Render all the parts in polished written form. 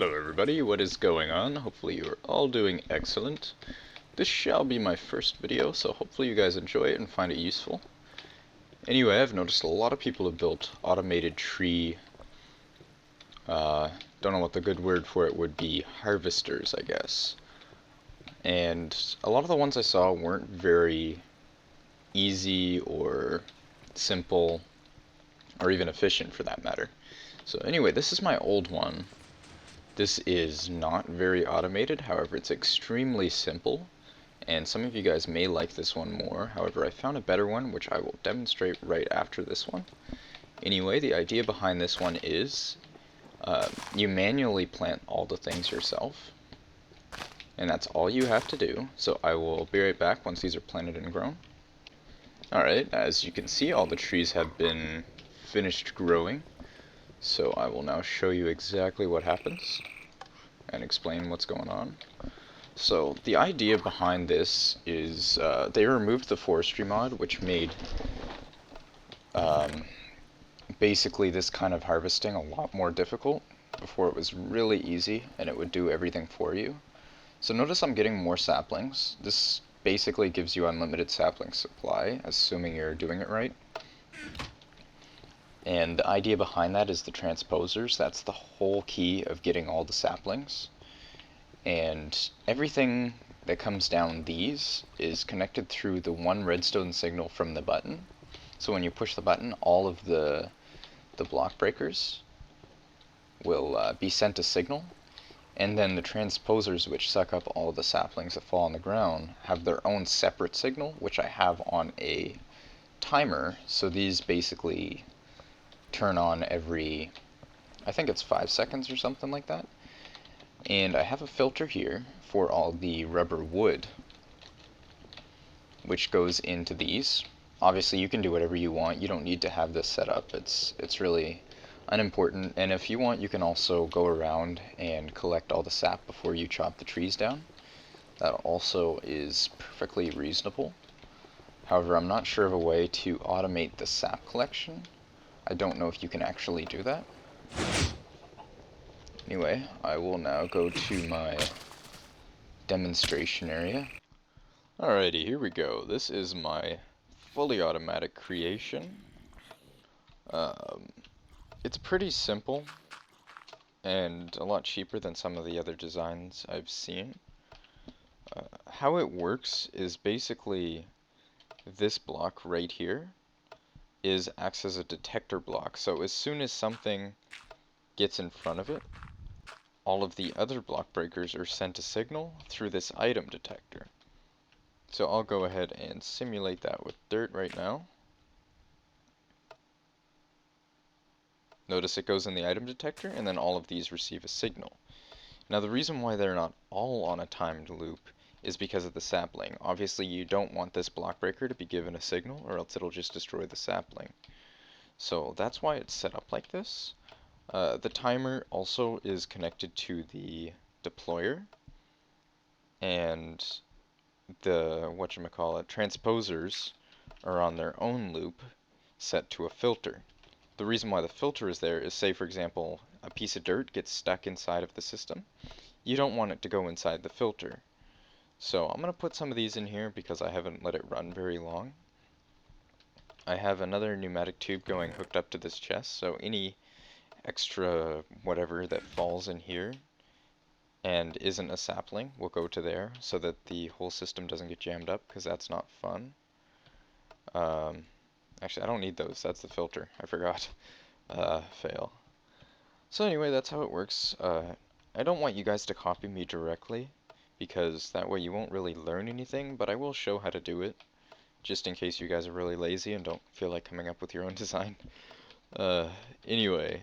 Hello everybody, what is going on? Hopefully you are all doing excellent. This shall be my first video, so hopefully you guys enjoy it and find it useful. Anyway, I've noticed a lot of people have built automated tree, don't know what the good word for it would be, harvesters, I guess. And a lot of the ones I saw weren't very easy or simple, or even efficient for that matter. So anyway, this is my old one. This is not very automated, however it's extremely simple, and some of you guys may like this one more. However, I found a better one, which I will demonstrate right after this one. Anyway, the idea behind this one is you manually plant all the things yourself, and that's all you have to do. So I will be right back once these are planted and grown. Alright, as you can see, all the trees have been finished growing. So I will now show you exactly what happens and explain what's going on. So the idea behind this is they removed the forestry mod, which made basically this kind of harvesting a lot more difficult. Before it was really easy and it would do everything for you. So notice I'm getting more saplings. This basically gives you unlimited sapling supply, assuming you're doing it right. And the idea behind that is the transposers. That's the whole key of getting all the saplings. And everything that comes down these is connected through the one redstone signal from the button. So when you push the button, all of the block breakers will be sent a signal. And then the transposers, which suck up all of the saplings that fall on the ground, have their own separate signal, which I have on a timer. So these basically turn on every, I think it's 5 seconds or something like that. And I have a filter here for all the rubber wood, which goes into these. Obviously you can do whatever you want, you don't need to have this set up, it's really unimportant. And if you want, you can also go around and collect all the sap before you chop the trees down. That also is perfectly reasonable. However, I'm not sure of a way to automate the sap collection. I don't know if you can actually do that. Anyway, I will now go to my demonstration area. Alrighty, here we go. This is my fully automatic creation. It's pretty simple and a lot cheaper than some of the other designs I've seen. How it works is basically this block right here acts as a detector block. So as soon as something gets in front of it, all of the other block breakers are sent a signal through this item detector. So I'll go ahead and simulate that with dirt right now. Notice it goes in the item detector, and then all of these receive a signal. Now the reason why they're not all on a timed loop is because of the sapling. Obviously you don't want this block breaker to be given a signal, or else it'll just destroy the sapling. So that's why it's set up like this. The timer also is connected to the deployer, and the transposers are on their own loop set to a filter. The reason why the filter is there is, say for example, a piece of dirt gets stuck inside of the system. You don't want it to go inside the filter. So I'm going to put some of these in here because I haven't let it run very long. I have another pneumatic tube going hooked up to this chest, so any extra whatever that falls in here and isn't a sapling will go to there, so that the whole system doesn't get jammed up, because that's not fun. Actually, I don't need those, that's the filter, I forgot. Fail. So anyway, that's how it works. I don't want you guys to copy me directly, because that way you won't really learn anything, but I will show how to do it, just in case you guys are really lazy and don't feel like coming up with your own design. Anyway,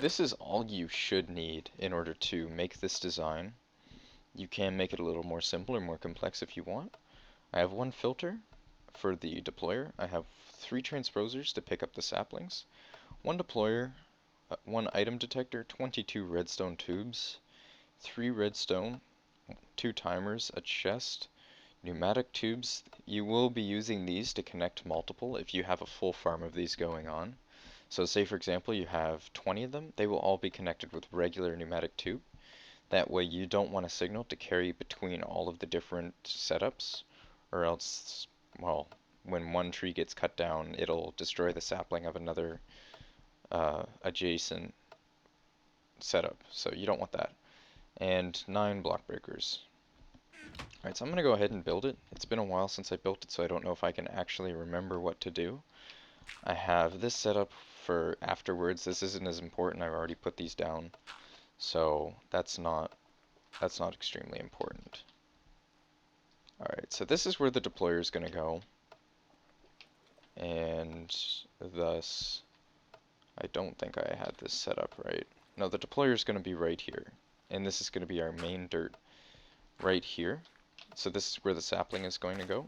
this is all you should need in order to make this design. You can make it a little more simple or more complex if you want. I have one filter for the deployer. I have 3 transposers to pick up the saplings, one deployer, one item detector, 22 redstone tubes, 3 redstone, 2 timers, a chest, pneumatic tubes. You will be using these to connect multiple if you have a full farm of these going on. So say for example you have 20 of them, they will all be connected with regular pneumatic tube. That way you don't want a signal to carry between all of the different setups, or else, well, when one tree gets cut down, it'll destroy the sapling of another adjacent setup. So you don't want that. And 9 block breakers. Alright, so I'm going to go ahead and build it. It's been a while since I built it, so I don't know if I can actually remember what to do. I have this set up for afterwards. This isn't as important. I've already put these down. So that's not extremely important. Alright, so this is where the deployer is going to go. And thus, I don't think I had this set up right. No, the deployer is going to be right here. And this is going to be our main dirt right here. So this is where the sapling is going to go.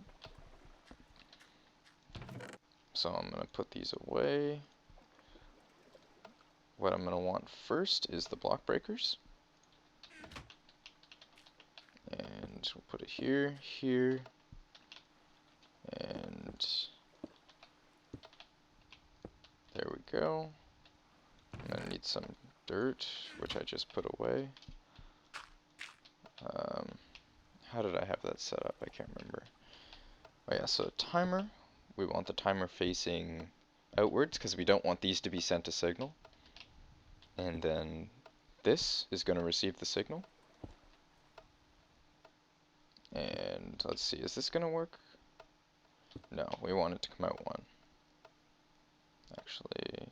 So I'm going to put these away. What I'm going to want first is the block breakers. And we'll put it here, here, and there we go. I'm going to need some dirt, which I just put away. How did I have that set up? I can't remember. Oh yeah, so timer. We want the timer facing outwards because we don't want these to be sent a signal. And then this is going to receive the signal. And let's see, is this going to work? No, we want it to come out 1. Actually,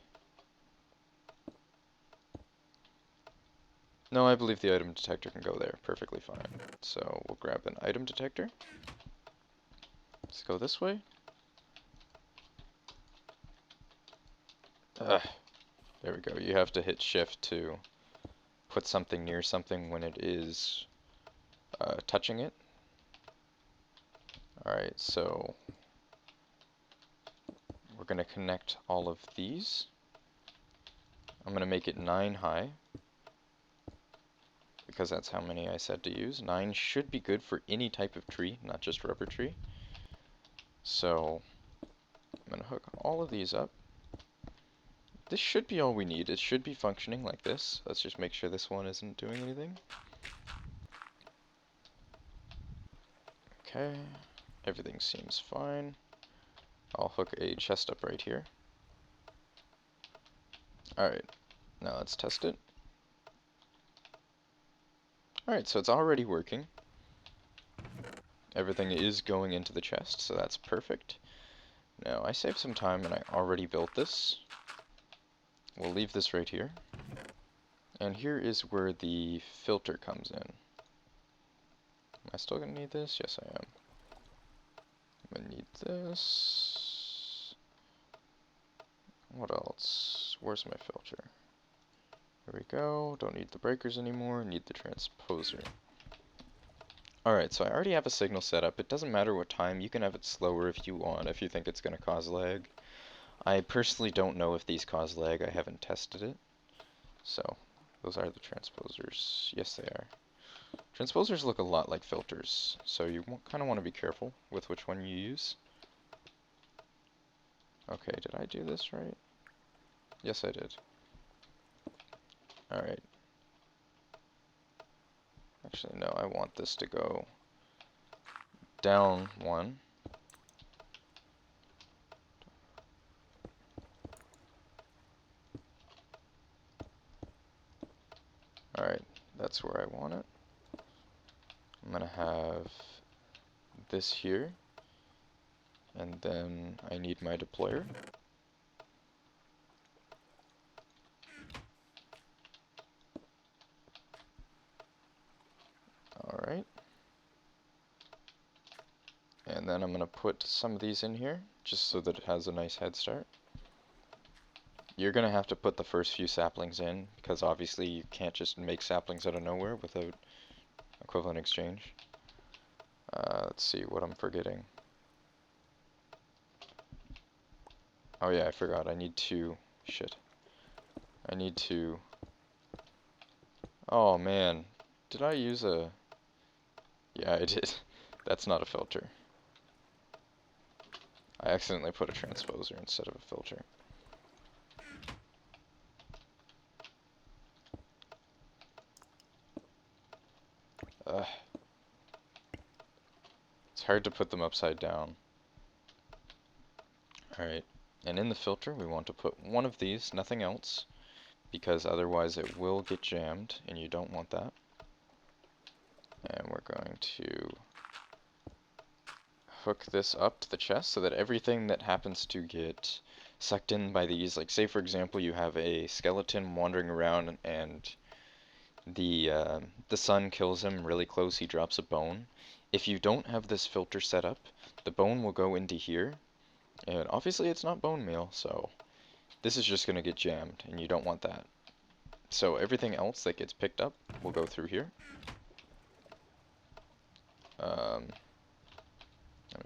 no, I believe the item detector can go there perfectly fine. So we'll grab an item detector. Let's go this way. There we go. You have to hit shift to put something near something when it is touching it. Alright, so we're going to connect all of these. I'm going to make it 9 high, because that's how many I said to use. 9 should be good for any type of tree, not just rubber tree. So I'm going to hook all of these up. This should be all we need. It should be functioning like this. Let's just make sure this one isn't doing anything. Okay, everything seems fine. I'll hook a chest up right here. Alright, now let's test it. Alright, so it's already working. Everything is going into the chest, so that's perfect. Now, I saved some time and I already built this. We'll leave this right here. And here is where the filter comes in. Am I still going to need this? Yes, I am. I'm going to need this. What else? Where's my filter? Here we go. Don't need the breakers anymore. Need the transposer. Alright, so I already have a signal set up. It doesn't matter what time. You can have it slower if you want, if you think it's going to cause lag. I personally don't know if these cause lag. I haven't tested it. So, those are the transposers. Yes, they are. Transposers look a lot like filters, so you kind of want to be careful with which one you use. Okay, did I do this right? Yes, I did. Alright. Actually, no, I want this to go down 1. Alright, that's where I want it. I'm going to have this here, and then I need my deployer. Alright. And then I'm going to put some of these in here, just so that it has a nice head start. You're going to have to put the first few saplings in, because obviously you can't just make saplings out of nowhere without equivalent exchange. Let's see what I'm forgetting. Oh yeah, I forgot. I need to... Shit. I need to... Oh man. Did I use a... Yeah, I did. That's not a filter. I accidentally put a transposer instead of a filter. Ugh. It's hard to put them upside down. Alright, and in the filter we want to put one of these, nothing else, because otherwise it will get jammed, and you don't want that. And we're going to hook this up to the chest so that everything that happens to get sucked in by these, like say for example you have a skeleton wandering around and the sun kills him really close, he drops a bone. If you don't have this filter set up, the bone will go into here, and obviously it's not bone meal, so this is just going to get jammed, and you don't want that. So everything else that gets picked up will go through here. Let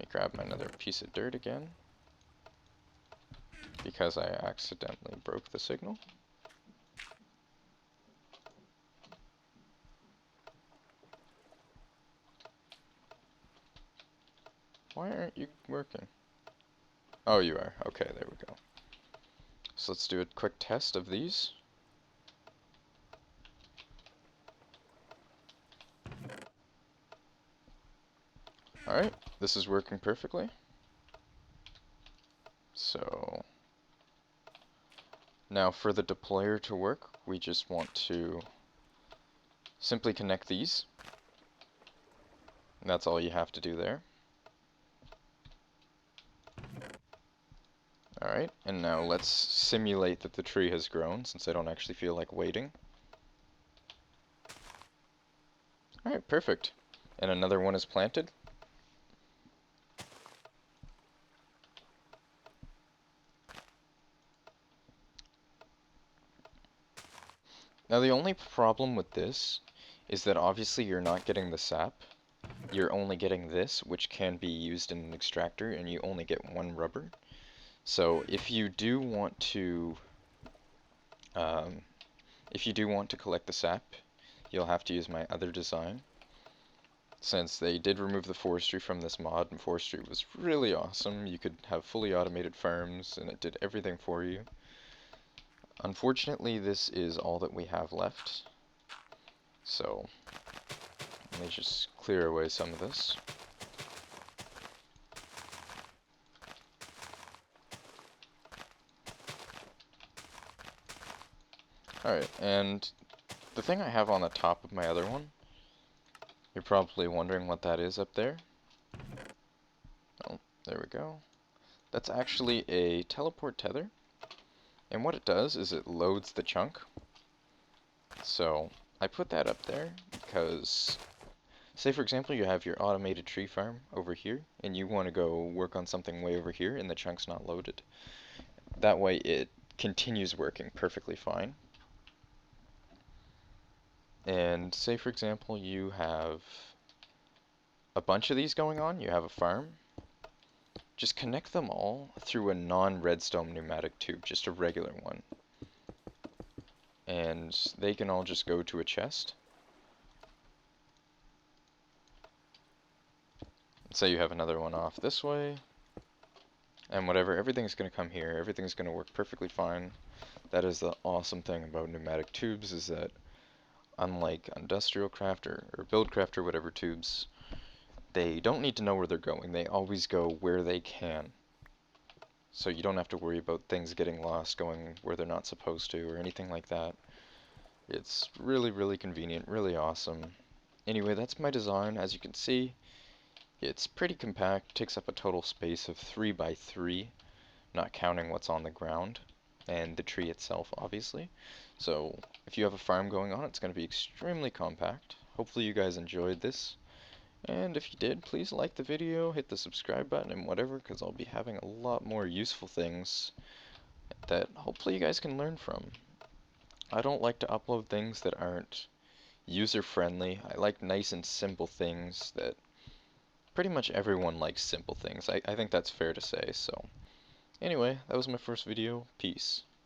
me grab my another piece of dirt again, because I accidentally broke the signal. Why aren't you working? Oh, you are. Okay, there we go. So let's do a quick test of these. Alright, this is working perfectly. So now for the deployer to work, we just want to simply connect these. And that's all you have to do there. Alright, and now let's simulate that the tree has grown, since I don't actually feel like waiting. Alright, perfect. And another one is planted. Now the only problem with this is that obviously you're not getting the sap. You're only getting this, which can be used in an extractor, and you only get one rubber. So if you do want to collect the sap, you'll have to use my other design. Since they did remove the forestry from this mod, and forestry was really awesome, you could have fully automated farms, and it did everything for you. Unfortunately, this is all that we have left. So let me just clear away some of this. Alright, and the thing I have on the top of my other one, you're probably wondering what that is up there. Oh, there we go. That's actually a teleport tether. And what it does is it loads the chunk. So I put that up there because, say for example you have your automated tree farm over here and you want to go work on something way over here and the chunk's not loaded. That way it continues working perfectly fine. And say for example you have a bunch of these going on, you have a farm, just connect them all through a non-redstone pneumatic tube, just a regular one. And they can all just go to a chest. Say you have another one off this way, and whatever, everything's going to come here, everything's going to work perfectly fine. That is the awesome thing about pneumatic tubes, is that unlike industrial craft or build craft or whatever tubes, they don't need to know where they're going, they always go where they can. So you don't have to worry about things getting lost, going where they're not supposed to, or anything like that. It's really, really convenient, really awesome. Anyway, that's my design. As you can see, it's pretty compact, takes up a total space of 3 by 3, not counting what's on the ground, and the tree itself, obviously. So, if you have a farm going on, it's going to be extremely compact. Hopefully you guys enjoyed this. And if you did, please like the video, hit the subscribe button and whatever, because I'll be having a lot more useful things that hopefully you guys can learn from. I don't like to upload things that aren't user-friendly. I like nice and simple things that pretty much everyone likes simple things. I think that's fair to say, so. Anyway, that was my first video. Peace.